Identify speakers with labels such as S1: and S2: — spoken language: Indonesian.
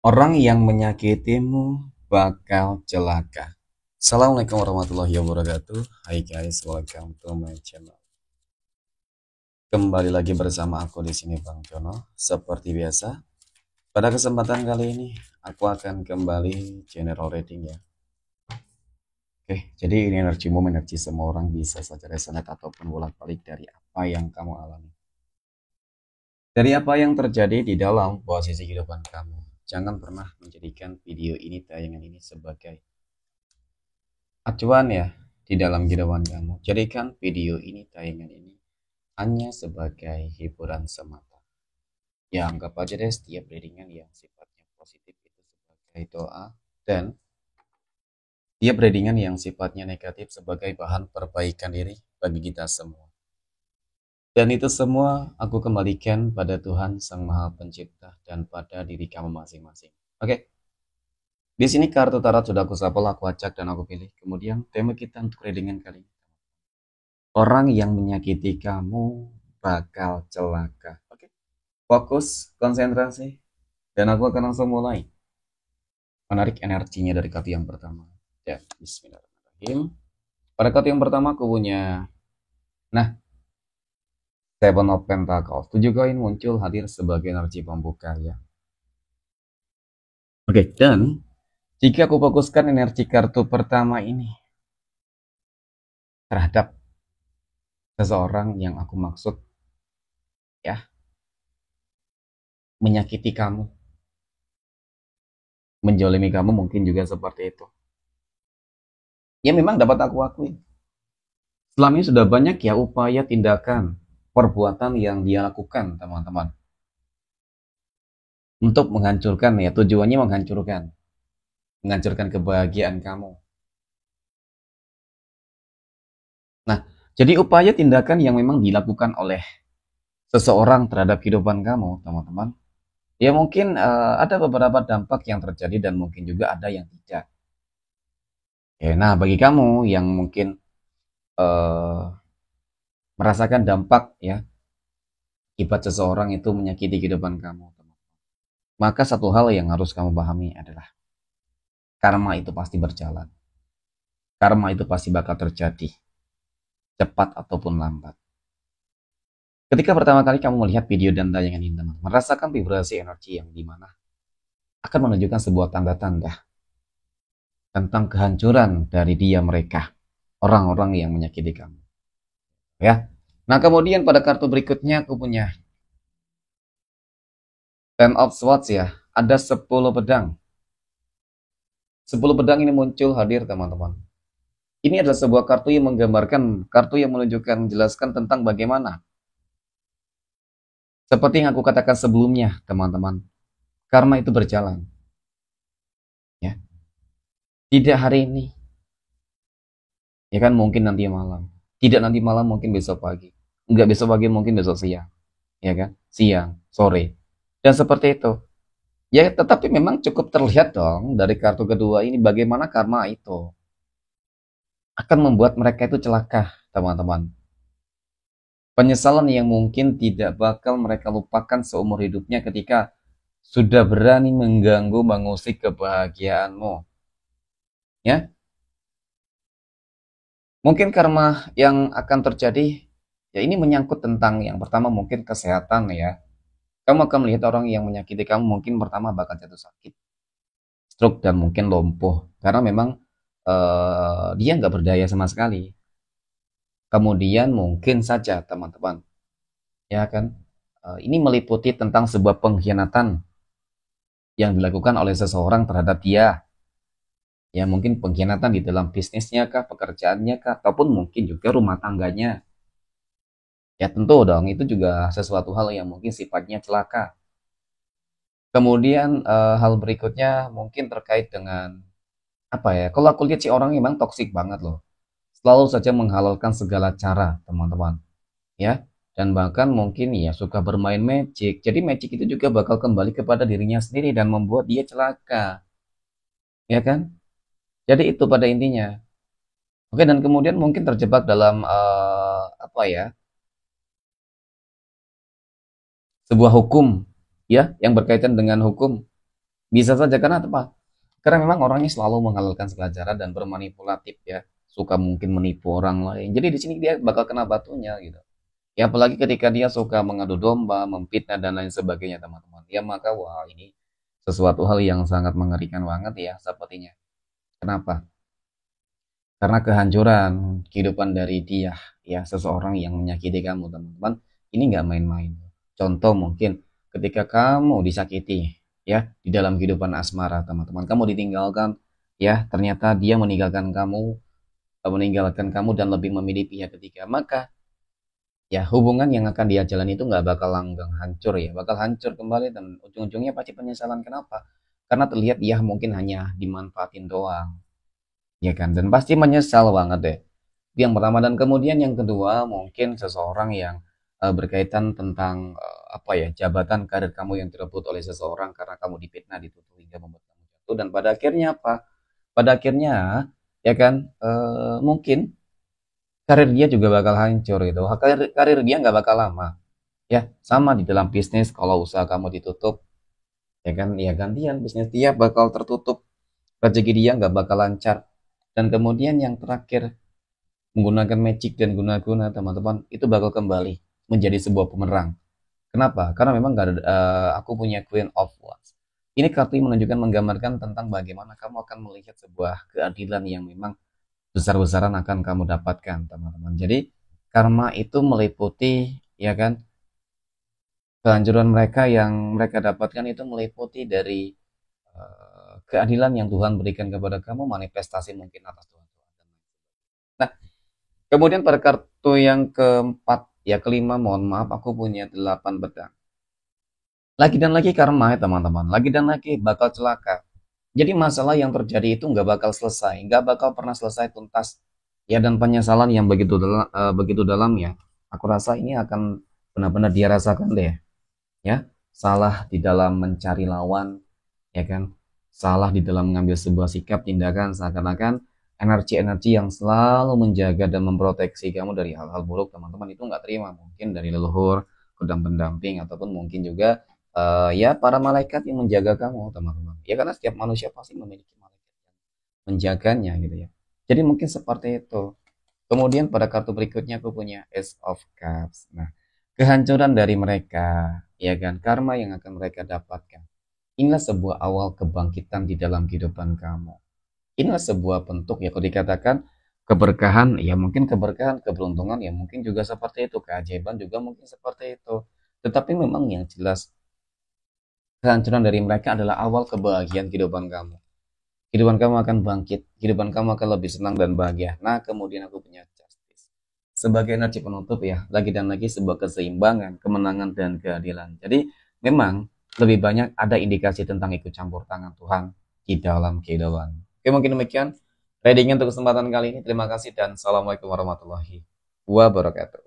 S1: Orang yang menyakitimu bakal celaka. Assalamualaikum warahmatullahi wabarakatuh. Hai guys, welcome to my channel. Kembali lagi bersama aku di sini Bang Jono. Seperti biasa, pada kesempatan kali ini aku akan kembali general rating ya. Oke, jadi ini energimu, energi semua orang bisa saja resonate ataupun bolak-balik dari apa yang kamu alami. Dari apa yang terjadi di dalam posisi kehidupan kamu. Jangan pernah menjadikan video ini, tayangan ini sebagai acuan ya di dalam kehidupan kamu. Jadikan video ini, tayangan ini hanya sebagai hiburan semata. Ya anggap aja deh setiap readingan yang sifatnya positif itu sebagai doa, dan tiap readingan yang sifatnya negatif sebagai bahan perbaikan diri bagi kita semua. Dan itu semua aku kembalikan pada Tuhan Sang Maha Pencipta dan pada diri kamu masing-masing. Oke, di sini kartu tarot sudah aku shuffle, aku acak dan aku pilih. Kemudian tema kita untuk readingan kali ini, orang yang menyakiti kamu bakal celaka. Oke, fokus, konsentrasi, dan aku akan langsung mulai menarik energinya dari kartu yang pertama. Ya, bismillahirrahmanirrahim. Pada kartu yang pertama aku punya, nah, Seven of Pentacles. 7 koin muncul hadir sebagai energi pembuka ya. Oke, dan jika aku fokuskan energi kartu pertama ini terhadap seseorang yang aku maksud ya, menyakiti kamu, menjolimi kamu, mungkin juga seperti itu. Ya memang dapat aku akui, selama ini sudah banyak ya upaya, tindakan, perbuatan yang dia lakukan teman-teman, untuk menghancurkan ya, tujuannya menghancurkan kebahagiaan kamu. Nah, jadi upaya tindakan yang memang dilakukan oleh seseorang terhadap kehidupan kamu teman-teman, ya mungkin ada beberapa dampak yang terjadi dan mungkin juga ada yang tidak. Ya, nah bagi kamu yang mungkin eh, merasakan dampak ya akibat seseorang itu menyakiti kehidupan kamu, maka satu hal yang harus kamu pahami adalah karma itu pasti berjalan. Karma itu pasti bakal terjadi, cepat ataupun lambat. Ketika pertama kali kamu melihat video dan tayangan ini, teman, merasakan vibrasi energi yang dimana akan menunjukkan sebuah tanda-tanda tentang kehancuran dari dia mereka, orang-orang yang menyakiti kamu. Ya. Nah kemudian pada kartu berikutnya aku punya Ten of Swords ya. Ada 10 pedang. 10 pedang ini muncul hadir teman-teman. Ini adalah sebuah kartu yang menggambarkan, kartu yang menunjukkan, menjelaskan tentang bagaimana. Seperti yang aku katakan sebelumnya, teman-teman, karma itu berjalan. Ya, tidak hari ini, ya kan mungkin nanti malam. Tidak nanti malam, mungkin besok pagi. Enggak besok pagi, mungkin besok siang. Ya kan, siang, sore, dan seperti itu. Ya, tetapi memang cukup terlihat dong dari kartu kedua ini bagaimana karma itu akan membuat mereka itu celaka, teman-teman. Penyesalan yang mungkin tidak bakal mereka lupakan seumur hidupnya ketika sudah berani mengganggu, mengusik kebahagiaanmu. Ya, mungkin karma yang akan terjadi, ya ini menyangkut tentang yang pertama mungkin kesehatan ya. Kamu akan melihat orang yang menyakiti kamu mungkin pertama bakal jatuh sakit, stroke dan mungkin lumpuh karena memang dia nggak berdaya sama sekali. Kemudian mungkin saja teman-teman, ya kan, ini meliputi tentang sebuah pengkhianatan yang dilakukan oleh seseorang terhadap dia. Ya mungkin pengkhianatan di dalam bisnisnya kah, pekerjaannya kah, ataupun mungkin juga rumah tangganya. Ya tentu dong, itu juga sesuatu hal yang mungkin sifatnya celaka. Kemudian hal berikutnya mungkin terkait dengan apa ya? Kalau aku lihat si orang memang toksik banget loh. Selalu saja menghalalkan segala cara, teman-teman. Ya, dan bahkan mungkin ya suka bermain magic. Jadi magic itu juga bakal kembali kepada dirinya sendiri dan membuat dia celaka, ya kan? Jadi itu pada intinya. Oke, dan kemudian mungkin terjebak dalam apa ya? Sebuah hukum ya yang berkaitan dengan hukum. Bisa saja karena apa? Karena memang orangnya selalu menghalalkan segala cara dan bermanipulatif ya. Suka mungkin menipu orang lain. Jadi di sini dia bakal kena batunya gitu. Ya apalagi ketika dia suka mengadu domba, memfitnah dan lain sebagainya teman-teman. Ya maka wah ini sesuatu hal yang sangat mengerikan banget ya sepertinya. Kenapa? Karena kehancuran kehidupan dari dia ya seseorang yang menyakiti kamu teman-teman ini nggak main-main. Contoh mungkin ketika kamu disakiti ya di dalam kehidupan asmara teman-teman kamu ditinggalkan ya ternyata dia meninggalkan kamu dan lebih memilih pihak ketiga maka ya hubungan yang akan dia jalani itu nggak bakal langgeng hancur ya bakal hancur kembali dan ujung-ujungnya pasti penyesalan kenapa karena terlihat dia mungkin hanya dimanfaatin doang ya kan dan pasti menyesal banget deh itu yang pertama dan kemudian yang kedua mungkin seseorang yang berkaitan tentang apa ya jabatan karir kamu yang direbut oleh seseorang karena kamu difitnah dituduh hingga membuat kamu jatuh dan pada akhirnya apa pada akhirnya ya kan mungkin karir dia juga bakal hancur gitu karir dia nggak bakal lama ya sama di dalam bisnis kalau usaha kamu ditutup ya kan ya gantian bisnis dia bakal tertutup rezeki dia nggak bakal lancar dan kemudian yang terakhir menggunakan magic dan guna-guna teman-teman itu bakal kembali menjadi sebuah pemerang. Kenapa? Karena memang gak ada, aku punya Queen of Wands. Ini kartu yang menunjukkan menggambarkan tentang bagaimana kamu akan melihat sebuah keadilan yang memang besar-besaran akan kamu dapatkan teman-teman. Jadi karma itu meliputi ya kan kehancuran mereka yang mereka dapatkan itu meliputi dari keadilan yang Tuhan berikan kepada kamu manifestasi mungkin atas Tuhan. Nah, kemudian pada kartu yang keempat, ya kelima, mohon maaf, aku punya 8 pedang. Lagi dan lagi karma ya teman-teman, lagi dan lagi bakal celaka. Jadi masalah yang terjadi itu nggak bakal selesai, nggak bakal pernah selesai tuntas. Ya dan penyesalan yang begitu dalam ya. Aku rasa ini akan benar-benar dia rasakan deh. Ya, salah di dalam mencari lawan, ya kan? Salah di dalam mengambil sebuah sikap tindakan seakan-akan energi-energi yang selalu menjaga dan memproteksi kamu dari hal-hal buruk teman-teman itu nggak terima mungkin dari leluhur, kudang pendamping ataupun mungkin juga ya para malaikat yang menjaga kamu teman-teman. Ya karena setiap manusia pasti memiliki malaikat yang menjaganya gitu ya. Jadi mungkin seperti itu. Kemudian pada kartu berikutnya aku punya Ace of Cups. Nah, kehancuran dari mereka, ya kan, karma yang akan mereka dapatkan. Inilah sebuah awal kebangkitan di dalam kehidupan kamu. Inilah sebuah bentuk ya kalau dikatakan keberkahan, ya mungkin keberkahan, keberuntungan, ya mungkin juga seperti itu, keajaiban juga mungkin seperti itu. Tetapi memang yang jelas kehancuran dari mereka adalah awal kebahagiaan kehidupan kamu. Kehidupan kamu akan bangkit, kehidupan kamu akan lebih senang dan bahagia. Nah, kemudian aku punya justice. Sebagai energi penutup ya, lagi dan lagi sebuah keseimbangan, kemenangan dan keadilan. Jadi, memang lebih banyak ada indikasi tentang ikut campur tangan Tuhan di dalam kehidupan. Oke, mungkin demikian readingnya untuk kesempatan kali ini. Terima kasih dan assalamualaikum warahmatullahi wabarakatuh.